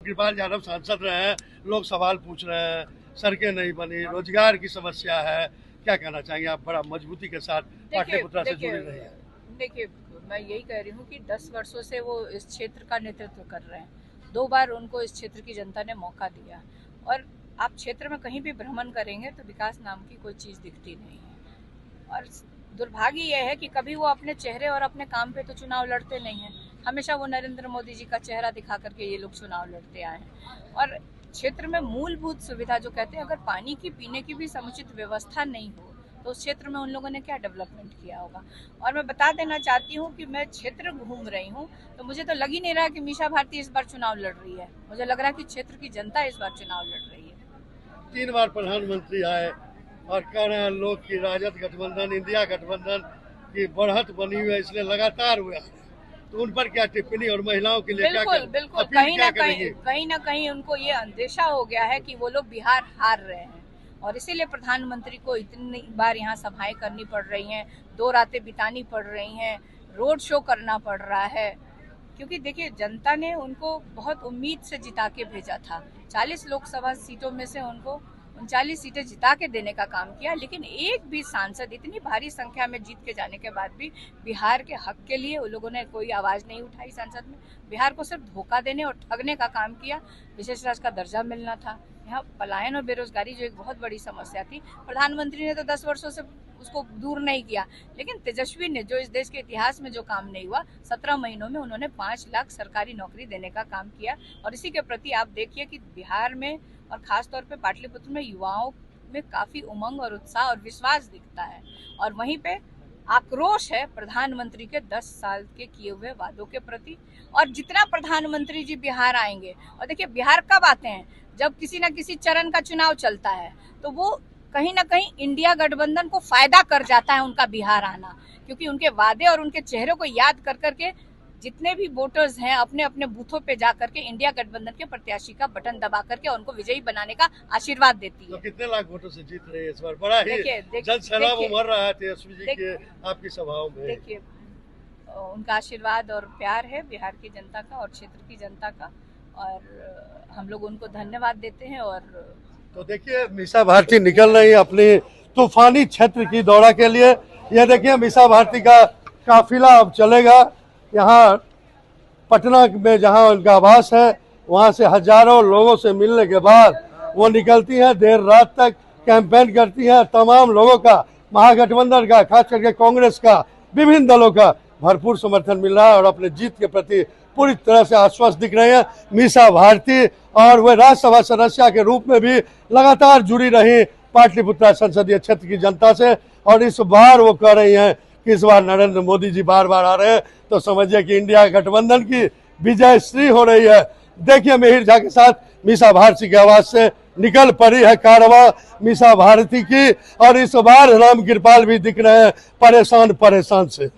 कृपाल यादव सांसद रहे हैं, लोग सवाल पूछ रहे हैं, सड़कें नहीं बनी, रोजगार की समस्या है, क्या कहना चाहेंगे आप? बड़ा मजबूती के साथ पाटलिपुत्रा से जुड़ी रही है। देखिए, मैं यही कह रही हूँ कि 10 वर्षों से वो इस क्षेत्र का नेतृत्व कर रहे हैं। 2 बार उनको इस क्षेत्र की जनता ने मौका दिया, और आप क्षेत्र में कहीं भी भ्रमण करेंगे तो विकास नाम की कोई चीज़ दिखती नहीं है। और दुर्भाग्य यह है कि कभी वो अपने चेहरे और अपने काम पे तो चुनाव लड़ते नहीं हैं। हमेशा वो नरेंद्र मोदी जी का चेहरा दिखा करके ये लोग चुनाव लड़ते आए हैं। और क्षेत्र में मूलभूत सुविधा जो कहते हैं, अगर पानी की पीने की भी समुचित व्यवस्था नहीं हो तो उस क्षेत्र में उन लोगों ने क्या डेवलपमेंट किया होगा। और मैं बता देना चाहती हूँ कि मैं क्षेत्र घूम रही हूँ तो मुझे तो लग ही नहीं रहा कि मीसा भारती इस बार चुनाव लड़ रही है। मुझे लग रहा है कि क्षेत्र की जनता इस बार चुनाव लड़ रही है। 3 बार प्रधानमंत्री आए और कह रहे हैं लोग की राजद गठबंधन, इंडिया गठबंधन की बढ़त बनी हुई है, इसलिए लगातार हुआ है। तो उन पर क्या टिप्पणी, और महिलाओं के लिए बिल्कुल कहीं ना कहीं उनको ये अंदेशा हो गया है कि वो लोग बिहार हार रहे हैं, और इसीलिए प्रधानमंत्री को इतनी बार यहाँ सभाएं करनी पड़ रही हैं, 2 रातें बितानी पड़ रही हैं, रोड शो करना पड़ रहा है। क्योंकि देखिए, जनता ने उनको बहुत उम्मीद से जिता के भेजा था। 40 लोकसभा सीटों में से उनको 39 सीटें जिता के देने का काम किया, लेकिन एक भी सांसद इतनी भारी संख्या में जीत के जाने के बाद भी बिहार के हक के लिए उन लोगों ने कोई आवाज नहीं उठाई। संसद में बिहार को सिर्फ धोखा देने और ठगने का काम किया। विशेष राज्य का दर्जा मिलना था, यहाँ पलायन और बेरोजगारी जो एक बहुत बड़ी समस्या थी, प्रधानमंत्री ने तो 10 वर्षों से उसको दूर नहीं किया। लेकिन तेजस्वी ने, जो इस देश के इतिहास में जो काम नहीं हुआ, 17 महीनों में उन्होंने 5 लाख सरकारी नौकरी देने का काम किया। और इसी के प्रति आप देखिए कि बिहार में और खास तौर पे पाटलिपुत्र में युवाओं में काफी उमंग और उत्साह और विश्वास दिखता है। और वहीं पे आक्रोश है प्रधानमंत्री के 10 साल के किए हुए वादों के प्रति। और जितना प्रधानमंत्री जी बिहार आएंगे, और देखिए बिहार कब आते हैं, जब किसी न किसी चरण का चुनाव चलता है, तो वो कहीं ना कहीं इंडिया गठबंधन को फायदा कर जाता है उनका बिहार आना। क्योंकि उनके वादे और उनके चेहरों को याद कर करके जितने भी वोटर्स हैं अपने अपने बूथों पे जा करके इंडिया गठबंधन के प्रत्याशी का बटन दबा करके उनको विजयी बनाने का आशीर्वाद देती है। तो कितने लाख वोटों से जीत रही है इस बार? बड़ा ही जन सैलाब उमड़ रहा है तेजस्वी जी के आपकी सभाओं में। देखिए, उनका आशीर्वाद और प्यार है बिहार की जनता का और क्षेत्र की जनता का, और हम लोग उनको धन्यवाद देते हैं। और तो देखिए, मीसा भारती निकल रही है अपनी तूफानी क्षेत्र की दौरा के लिए। यह देखिए, मीसा भारती का काफिला अब चलेगा। यहाँ पटना में जहाँ उनका आवास है, वहाँ से हजारों लोगों से मिलने के बाद वो निकलती हैं, देर रात तक कैंपेन करती हैं। तमाम लोगों का, महागठबंधन का, खास करके कांग्रेस का, विभिन्न दलों का भरपूर समर्थन मिल रहा है और अपने जीत के प्रति पूरी तरह से आश्वस्त दिख रहे हैं मीसा भारती। और वे राज्यसभा सदस्य के रूप में भी लगातार जुड़ी रही पाटलिपुत्रा संसदीय क्षेत्र की जनता से। और इस बार वो कह रही हैं कि इस बार नरेंद्र मोदी जी बार बार आ रहे हैं, तो समझिए कि इंडिया गठबंधन की विजय श्री हो रही है। देखिए, मिहिर झा के साथ मीसा भारती की आवाज से निकल पड़ी है कारवां मीसा भारती की। और इस बार राम कृपाल भी दिख रहे हैं परेशान से।